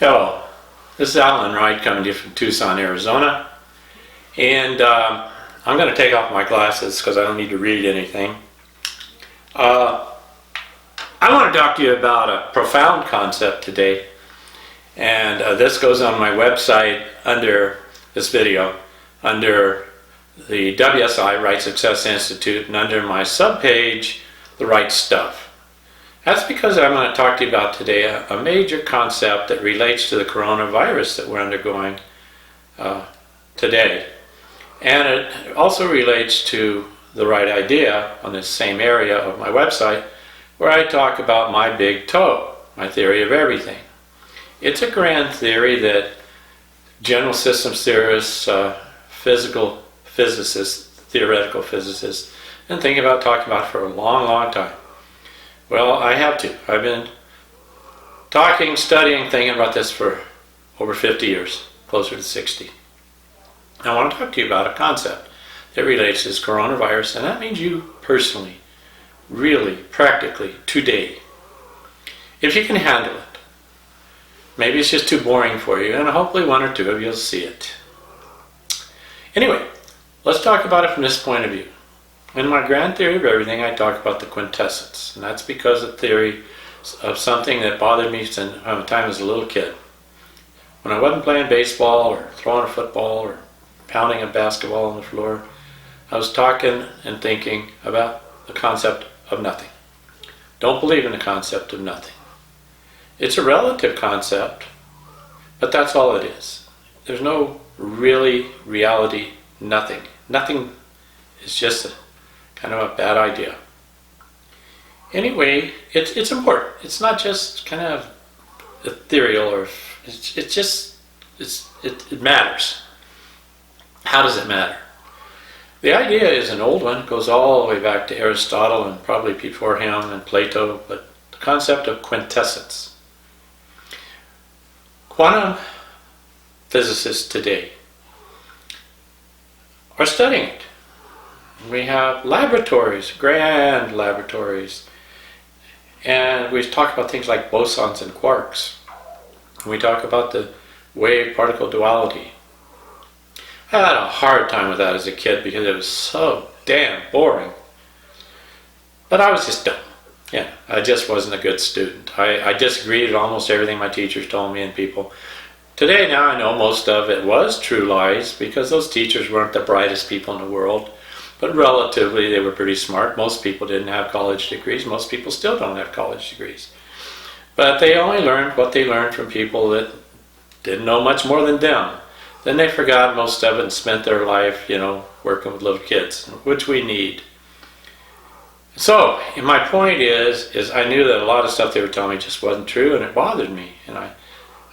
Hello, this is Alan Wright coming to you from Tucson, Arizona, and I'm going to take off my glasses because I don't need to read anything. I want to talk to you about a profound concept today, and this goes on my website under this video, under the WSI, Right Success Institute, and under my subpage, The Right Stuff. That's because I'm going to talk to you about today a major concept that relates to the coronavirus that we're undergoing today. And it also relates to the right idea on this same area of my website, where I talk about my big toe, my theory of everything. It's a grand theory that general systems theorists, physical physicists, theoretical physicists, and thinking about talking about for a long, long time. Well, I have to. I've been talking, studying, thinking about this for over 50 years, closer to 60. I want to talk to you about a concept that relates to this coronavirus, and that means you personally, really, practically, today. If you can handle it. Maybe it's just too boring for you, and hopefully one or two of you will see it. Anyway, let's talk about it from this point of view. In my grand theory of everything, I talk about the quintessence, and that's because of theory of something that bothered me since the time I was a little kid. When I wasn't playing baseball or throwing a football or pounding a basketball on the floor, I was talking and thinking about the concept of nothing. Don't believe in the concept of nothing. It's a relative concept, but that's all it is. There's no reality, nothing. Nothing is just a kind of a bad idea. Anyway, it's important. It's not just kind of ethereal, or it matters. How does it matter? The idea is an old one. It goes all the way back to Aristotle and probably before him and Plato, but the concept of quintessence. Quantum physicists today are studying it. We have laboratories, grand laboratories, and we talk about things like bosons and quarks. We talk about the wave-particle duality. I had a hard time with that as a kid because it was so damn boring. But I was just dumb. Yeah, I just wasn't a good student. I disagreed with almost everything my teachers told me and people. Today, now I know most of it was true lies because those teachers weren't the brightest people in the world. But relatively, they were pretty smart. Most people didn't have college degrees. Most people still don't have college degrees. But they only learned what they learned from people that didn't know much more than them. Then they forgot most of it and spent their life, working with little kids, which we need. So, my point is I knew that a lot of stuff they were telling me just wasn't true, and it bothered me, and I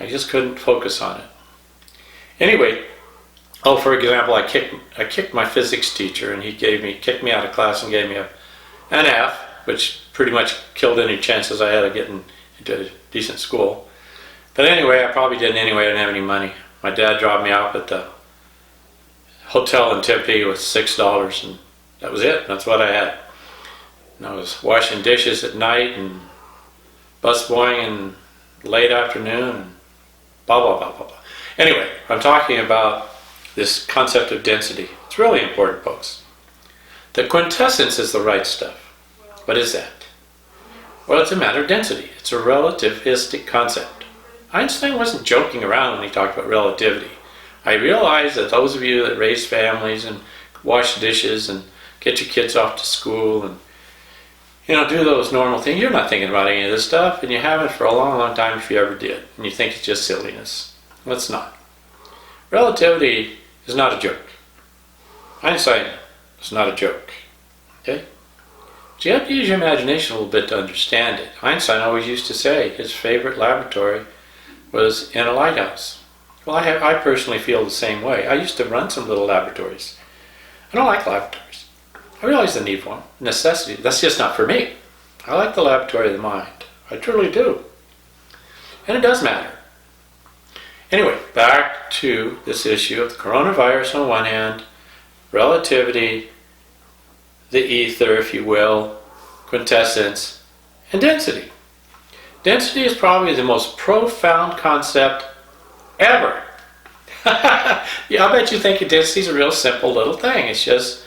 just couldn't focus on it. Anyway, for example, I kicked my physics teacher, and he kicked me out of class and gave me an F, which pretty much killed any chances I had of getting into a decent school. But anyway, I probably didn't anyway. I didn't have any money. My dad dropped me off at the hotel in Tempe with $6, and that was it. That's what I had. And I was washing dishes at night and busboying in late afternoon and blah, blah, blah, blah, blah. Anyway, I'm talking about this concept of density. It's really important, folks. The quintessence is the right stuff. What is that? Well, it's a matter of density. It's a relativistic concept. Einstein wasn't joking around when he talked about relativity. I realize that those of you that raise families and wash dishes and get your kids off to school and do those normal things, you're not thinking about any of this stuff, and you haven't for a long, long time if you ever did, and you think it's just silliness. Well, it's not. Relativity is not a joke. Einstein is not a joke. Okay? But you have to use your imagination a little bit to understand it. Einstein always used to say his favorite laboratory was in a lighthouse. Well, I personally feel the same way. I used to run some little laboratories. I don't like laboratories. I realize the need for them, necessity. That's just not for me. I like the laboratory of the mind. I truly do. And it does matter. Anyway, back to this issue of the coronavirus on one hand, relativity, the ether, if you will, quintessence, and density. Density is probably the most profound concept ever. Yeah, I bet you think density is a real simple little thing. It's just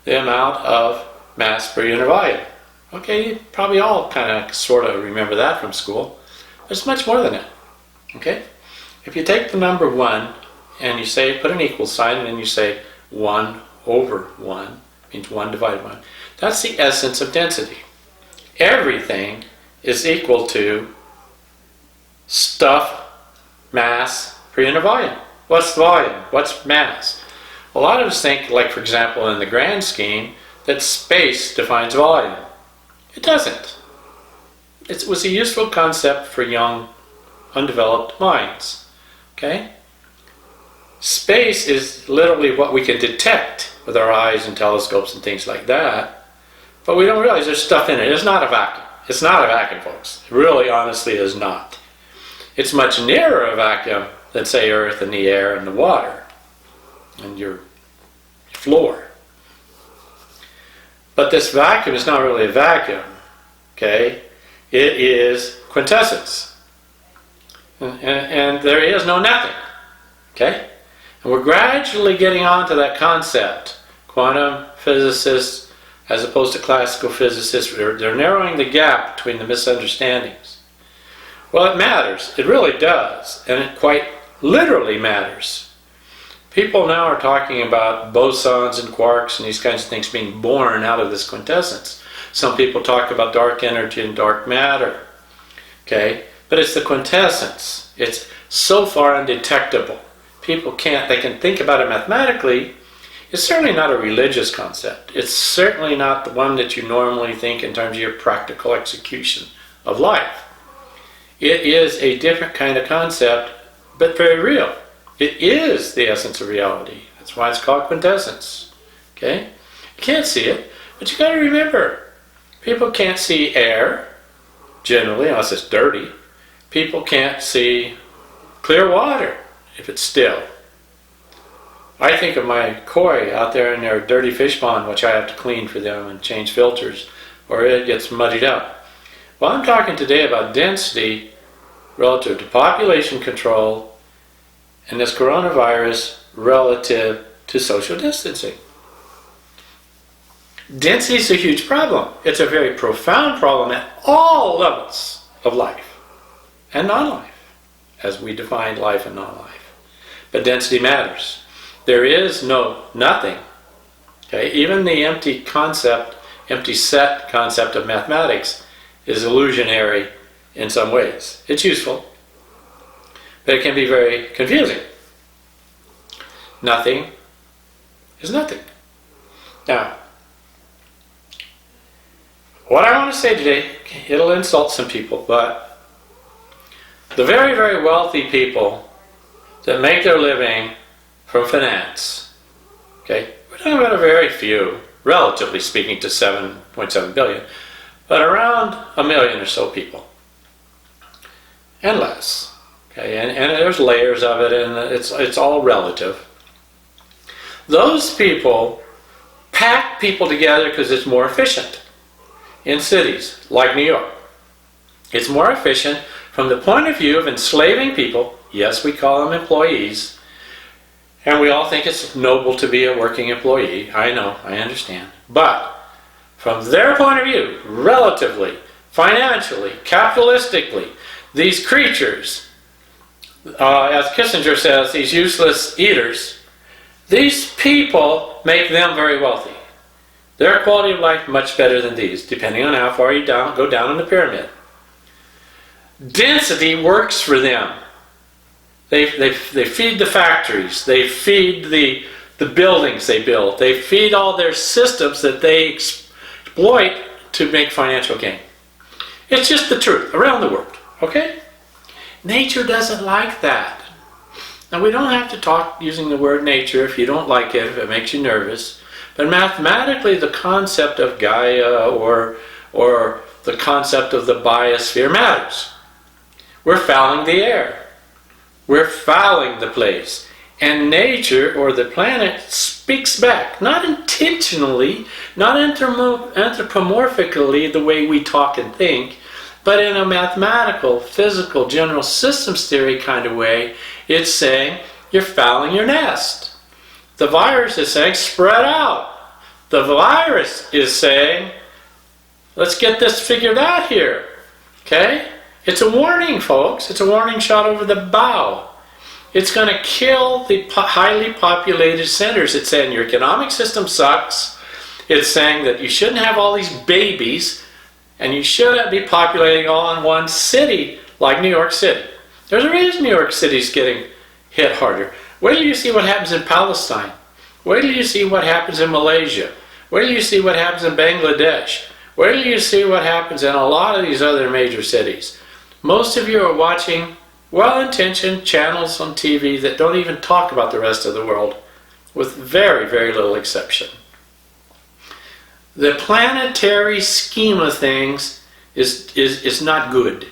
the amount of mass per unit volume. Okay, you probably all kind of sort of remember that from school. There's much more than that. Okay? If you take the number 1 and you say, put an equal sign, and then you say 1 over 1, means 1 divided by 1. That's the essence of density. Everything is equal to stuff, mass, per unit volume. What's volume? What's mass? A lot of us think, like for example in the grand scheme, that space defines volume. It doesn't. It was a useful concept for young, undeveloped minds. Okay? Space is literally what we can detect with our eyes and telescopes and things like that, but we don't realize there's stuff in it. It's not a vacuum. It's not a vacuum, folks. It really, honestly, is not. It's much nearer a vacuum than, say, Earth and the air and the water and your floor. But this vacuum is not really a vacuum, okay? It is quintessence. And there is no nothing, okay? And we're gradually getting onto that concept. Quantum physicists, as opposed to classical physicists, they're narrowing the gap between the misunderstandings. Well, it matters. It really does. And it quite literally matters. People now are talking about bosons and quarks and these kinds of things being born out of this quintessence. Some people talk about dark energy and dark matter. Okay? But it's the quintessence. It's so far undetectable. People can't, they can think about it mathematically. It's certainly not a religious concept. It's certainly not the one that you normally think in terms of your practical execution of life. It is a different kind of concept, but very real. It is the essence of reality. That's why it's called quintessence. Okay? You can't see it, but you got to remember, people can't see air, generally, unless it's dirty. People can't see clear water if it's still. I think of my koi out there in their dirty fish pond, which I have to clean for them and change filters, or it gets muddied up. Well, I'm talking today about density relative to population control and this coronavirus relative to social distancing. Density is a huge problem. It's a very profound problem at all levels of life and non-life, as we define life and non-life. But density matters. There is no nothing. Okay? Even the empty set concept of mathematics is illusionary in some ways. It's useful, but it can be very confusing. Nothing is nothing. Now, what I want to say today, it'll insult some people, but the very, very wealthy people that make their living from finance, okay, we're talking about a very few, relatively speaking to 7.7 billion, but around 1 million or so people, and less, okay, and there's layers of it, and it's all relative. Those people pack people together because it's more efficient in cities like New York. It's more efficient from the point of view of enslaving people. Yes, we call them employees, and we all think it's noble to be a working employee. I know, I understand. But from their point of view, relatively, financially, capitalistically, these creatures, as Kissinger says, these useless eaters, these people make them very wealthy. Their quality of life much better than these, depending on how far you go down in the pyramid. Density works for them. They feed the factories. They feed the buildings they build. They feed all their systems that they exploit to make financial gain. It's just the truth around the world. Okay? Nature doesn't like that. Now, we don't have to talk using the word nature if you don't like it, if it makes you nervous. But mathematically, the concept of Gaia or the concept of the biosphere matters. We're fouling the air. We're fouling the place. And nature, or the planet, speaks back. Not intentionally, not anthropomorphically the way we talk and think, But in a mathematical, physical, general systems theory kind of way, it's saying you're fouling your nest. The virus is saying spread out. The virus is saying let's get this figured out here. Okay? It's a warning, folks. It's a warning shot over the bow. It's going to kill the highly populated centers. It's saying your economic system sucks. It's saying that you shouldn't have all these babies and you shouldn't be populating all in one city like New York City. There's a reason New York City's getting hit harder. Wait till you see what happens in Palestine. Wait till you see what happens in Malaysia. Wait till you see what happens in Bangladesh. Wait till you see what happens in a lot of these other major cities. Most of you are watching well-intentioned channels on TV that don't even talk about the rest of the world, with very, very little exception. The planetary scheme of things is not good.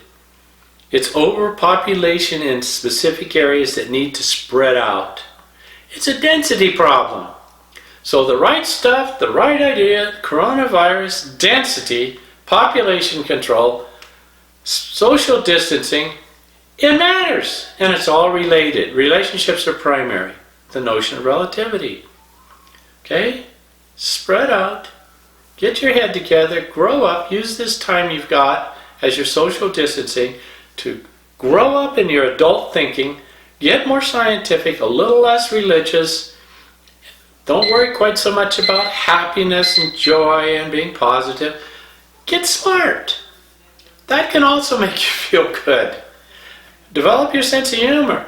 It's overpopulation in specific areas that need to spread out. It's a density problem. So the right stuff, the right idea, coronavirus, density, population control, social distancing, it matters. And it's all related. Relationships are primary. The notion of relativity. Okay? Spread out. Get your head together. Grow up. Use this time you've got as your social distancing to grow up in your adult thinking. Get more scientific, a little less religious. Don't worry quite so much about happiness and joy and being positive. Get smart. That can also make you feel good. Develop your sense of humor.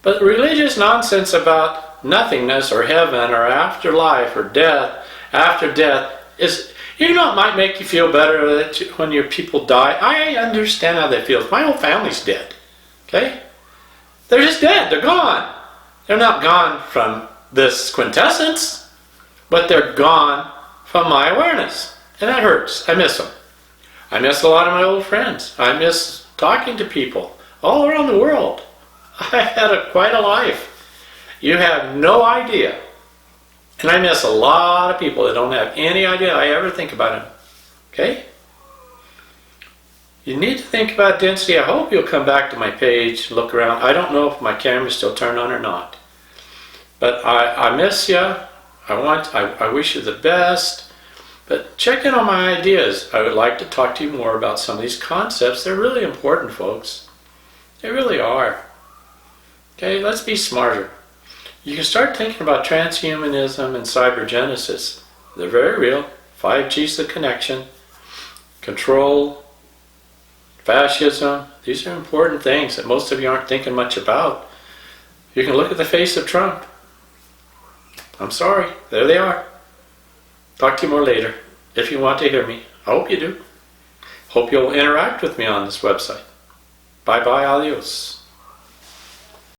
But religious nonsense about nothingness or heaven or afterlife or death, after death, is, it might make you feel better that when your people die. I understand how that feels. My whole family's dead. Okay? They're just dead. They're gone. They're not gone from this quintessence, but they're gone from my awareness. And that hurts. I miss them. I miss a lot of my old friends. I miss talking to people all around the world. I had quite a life. You have no idea. And I miss a lot of people that don't have any idea I ever think about them. Okay? You need to think about density. I hope you'll come back to my page, look around. I don't know if my camera's still turned on or not. But I miss you. I wish you the best. But check in on my ideas. I would like to talk to you more about some of these concepts. They're really important, folks. They really are. Okay, let's be smarter. You can start thinking about transhumanism and cybergenesis. They're very real. 5G's the connection. Control, fascism. These are important things that most of you aren't thinking much about. You can look at the face of Trump. I'm sorry. There they are. Talk to you more later, if you want to hear me. I hope you do. Hope you'll interact with me on this website. Bye-bye, adios.